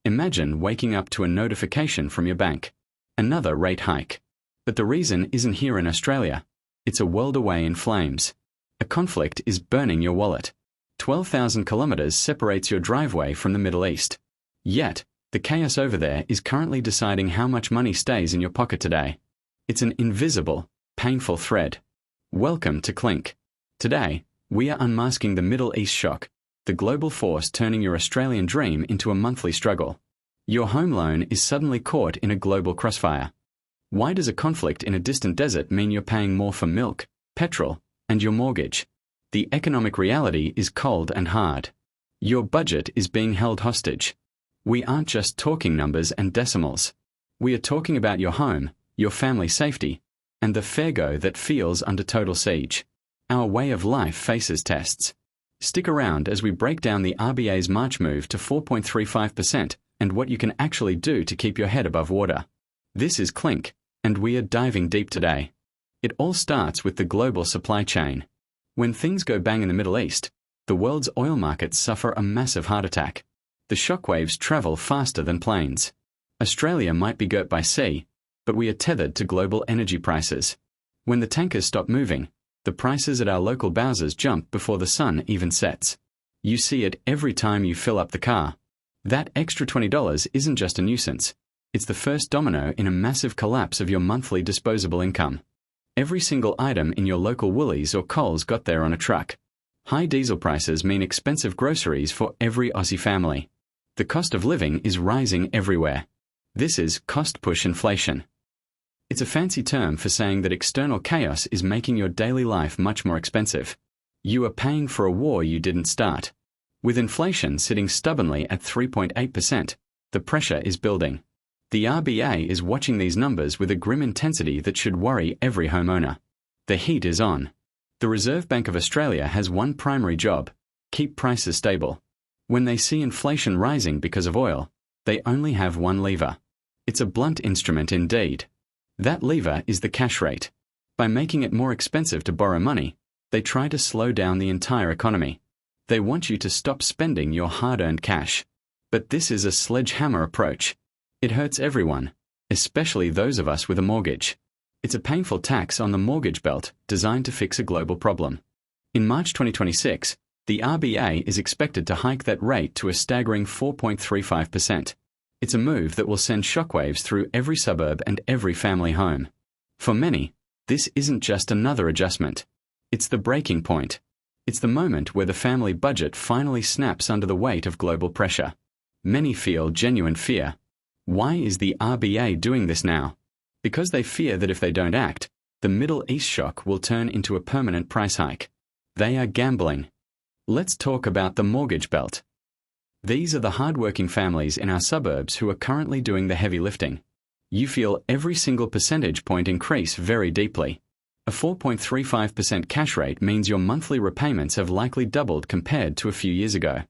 Imagine waking up to a notification from your bank. Another rate hike. But the reason isn't here in Australia. It's a world away in flames. A conflict is burning your wallet. 12,000 kilometers separates your driveway from the Middle East. Yet, the chaos over there is currently deciding how much money stays in your pocket today. It's an invisible, painful thread. Welcome to Clink. Today, we are unmasking the Middle East shock, the global force turning your Australian dream into a monthly struggle. Your home loan is suddenly caught in a global crossfire. Why does a conflict in a distant desert mean you're paying more for milk, petrol, and your mortgage? The economic reality is cold and hard. Your budget is being held hostage. We aren't just talking numbers and decimals. We are talking about your home, your family safety, and the fairgo that feels under total siege. Our way of life faces tests. Stick around as we break down the RBA's March move to 4.35% and what you can actually do to keep your head above water. This is Clink, and we are diving deep today. It all starts with the global supply chain. When things go bang in the Middle East, the world's oil markets suffer a massive heart attack. The shockwaves travel faster than planes. Australia might be girt by sea, but we are tethered to global energy prices. When the tankers stop moving, the prices at our local bowsers jump before the sun even sets. You see it every time you fill up the car. That extra $20 isn't just a nuisance. It's the first domino in a massive collapse of your monthly disposable income. Every single item in your local Woolies or Coles got there on a truck. High diesel prices mean expensive groceries for every Aussie family. The cost of living is rising everywhere. This is cost-push inflation. It's a fancy term for saying that external chaos is making your daily life much more expensive. You are paying for a war you didn't start. With inflation sitting stubbornly at 3.8%, the pressure is building. The RBA is watching these numbers with a grim intensity that should worry every homeowner. The heat is on. The Reserve Bank of Australia has one primary job: keep prices stable. When they see inflation rising because of oil, they only have one lever. It's a blunt instrument indeed. That lever is the cash rate. By making it more expensive to borrow money, they try to slow down the entire economy. They want you to stop spending your hard-earned cash. But this is a sledgehammer approach. It hurts everyone, especially those of us with a mortgage. It's a painful tax on the mortgage belt designed to fix a global problem. In March 2026, the RBA is expected to hike that rate to a staggering 4.35%. It's a move that will send shockwaves through every suburb and every family home. For many, this isn't just another adjustment. It's the breaking point. It's the moment where the family budget finally snaps under the weight of global pressure. Many feel genuine fear. Why is the RBA doing this now? Because they fear that if they don't act, the Middle East shock will turn into a permanent price hike. They are gambling. Let's talk about the mortgage belt. These are the hard-working families in our suburbs who are currently doing the heavy lifting. You feel every single percentage point increase very deeply. A 4.35% cash rate means your monthly repayments have likely doubled compared to a few years ago.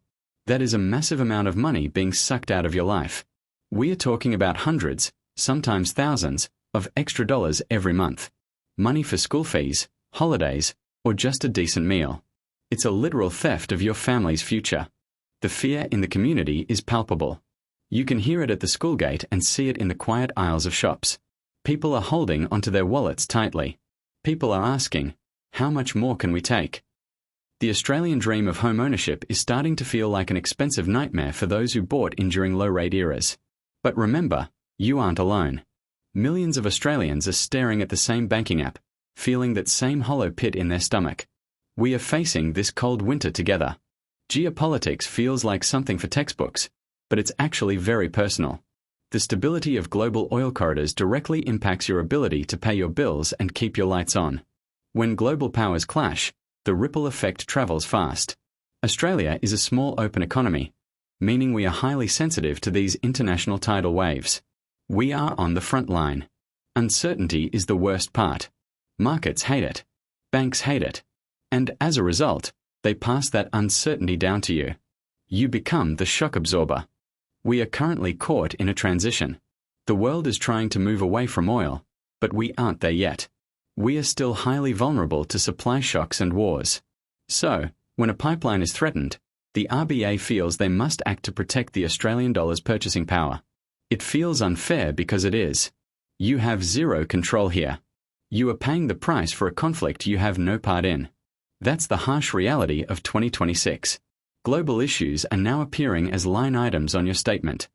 That is a massive amount of money being sucked out of your life. We are talking about hundreds, sometimes thousands, of extra dollars every month. Money for school fees, holidays, or just a decent meal. It's a literal theft of your family's future. The fear in the community is palpable. You can hear it at the school gate and see it in the quiet aisles of shops. People are holding onto their wallets tightly. People are asking, how much more can we take? The Australian dream of home ownership is starting to feel like an expensive nightmare for those who bought in during low-rate eras. But remember, you aren't alone. Millions of Australians are staring at the same banking app, feeling that same hollow pit in their stomach. We are facing this cold winter together. Geopolitics feels like something for textbooks, but it's actually very personal. The stability of global oil corridors directly impacts your ability to pay your bills and keep your lights on. When global powers clash, the ripple effect travels fast. Australia is a small open economy, meaning we are highly sensitive to these international tidal waves. We are on the front line. Uncertainty is the worst part. Markets hate it. Banks hate it. And as a result, they pass that uncertainty down to you. You become the shock absorber. We are currently caught in a transition. The world is trying to move away from oil, but we aren't there yet. We are still highly vulnerable to supply shocks and wars. So, when a pipeline is threatened, The RBA feels they must act to protect the Australian dollar's purchasing power. It feels unfair because it is. You have zero control here. You are paying the price for a conflict you have no part in. That's the harsh reality of 2026. Global issues are now appearing as line items on your statement.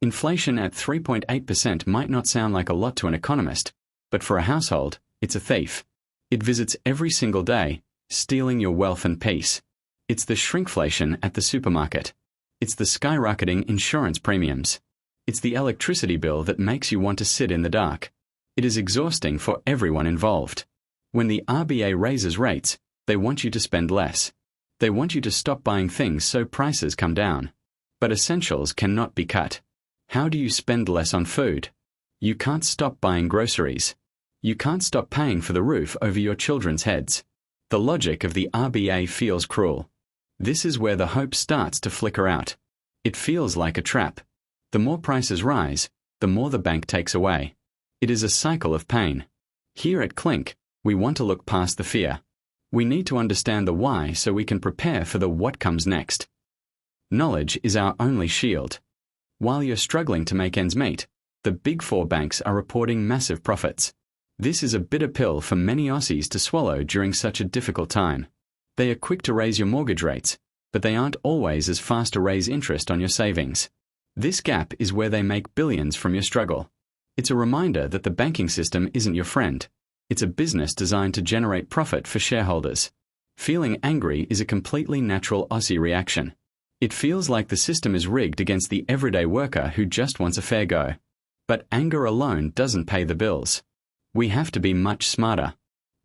Inflation at 3.8% might not sound like a lot to an economist, but for a household, it's a thief. It visits every single day, stealing your wealth and peace. It's the shrinkflation at the supermarket. It's the skyrocketing insurance premiums. It's the electricity bill that makes you want to sit in the dark. It is exhausting for everyone involved. When the RBA raises rates, they want you to spend less. They want you to stop buying things so prices come down. But essentials cannot be cut. How do you spend less on food? You can't stop buying groceries. You can't stop paying for the roof over your children's heads. The logic of the RBA feels cruel. This is where the hope starts to flicker out. It feels like a trap. The more prices rise, the more the bank takes away. It is a cycle of pain. Here at Clink, we want to look past the fear. We need to understand the why so we can prepare for the what comes next. Knowledge is our only shield. While you're struggling to make ends meet, the big four banks are reporting massive profits. This is a bitter pill for many Aussies to swallow during such a difficult time. They are quick to raise your mortgage rates, but they aren't always as fast to raise interest on your savings. This gap is where they make billions from your struggle. It's a reminder that the banking system isn't your friend. It's a business designed to generate profit for shareholders. Feeling angry is a completely natural Aussie reaction. It feels like the system is rigged against the everyday worker who just wants a fair go. But anger alone doesn't pay the bills. We have to be much smarter.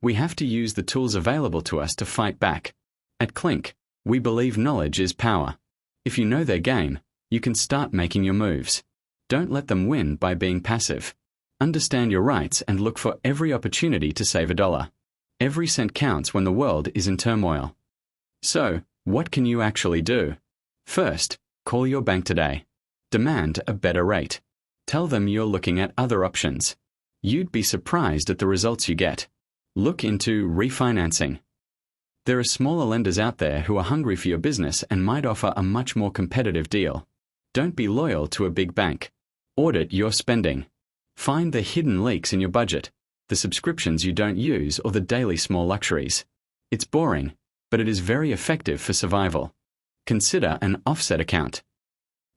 We have to use the tools available to us to fight back. At Clink, we believe knowledge is power. If you know their game, you can start making your moves. Don't let them win by being passive. Understand your rights and look for every opportunity to save a dollar. Every cent counts when the world is in turmoil. So, what can you actually do? First, call your bank today. Demand a better rate. Tell them you're looking at other options. You'd be surprised at the results you get. Look into refinancing. There are smaller lenders out there who are hungry for your business and might offer a much more competitive deal. Don't be loyal to a big bank. Audit your spending. Find the hidden leaks in your budget, the subscriptions you don't use or the daily small luxuries. It's boring, but it is very effective for survival. Consider an offset account.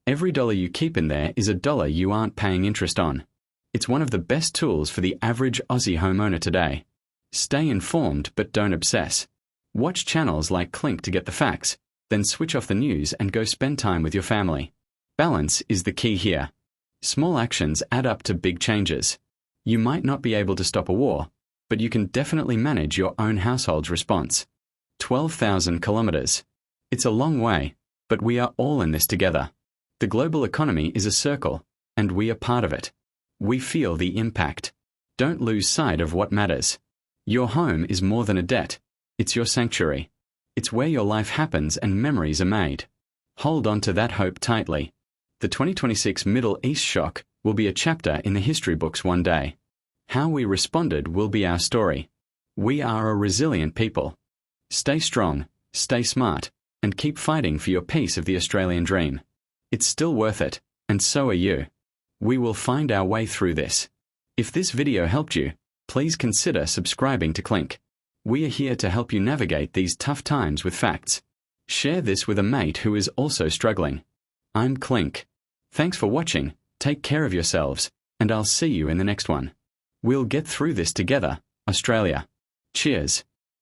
Every dollar you keep in there is a dollar you aren't paying interest on. It's one of the best tools for the average Aussie homeowner today. Stay informed but don't obsess. Watch channels like Clink to get the facts, then switch off the news and go spend time with your family. Balance is the key here. Small actions add up to big changes. You might not be able to stop a war, but you can definitely manage your own household's response. 12,000 kilometers. It's a long way, but we are all in this together. The global economy is a circle, and we are part of it. We feel the impact. Don't lose sight of what matters. Your home is more than a debt. It's your sanctuary. It's where your life happens and memories are made. Hold on to that hope tightly. The 2026 Middle East shock will be a chapter in the history books one day. How we responded will be our story. We are a resilient people. Stay strong, stay smart, and keep fighting for your piece of the Australian dream. It's still worth it, and so are you. We will find our way through this. If this video helped you, please consider subscribing to Clink. We are here to help you navigate these tough times with facts. Share this with a mate who is also struggling. I'm Clink. Thanks for watching, take care of yourselves, and I'll see you in the next one. We'll get through this together, Australia. Cheers.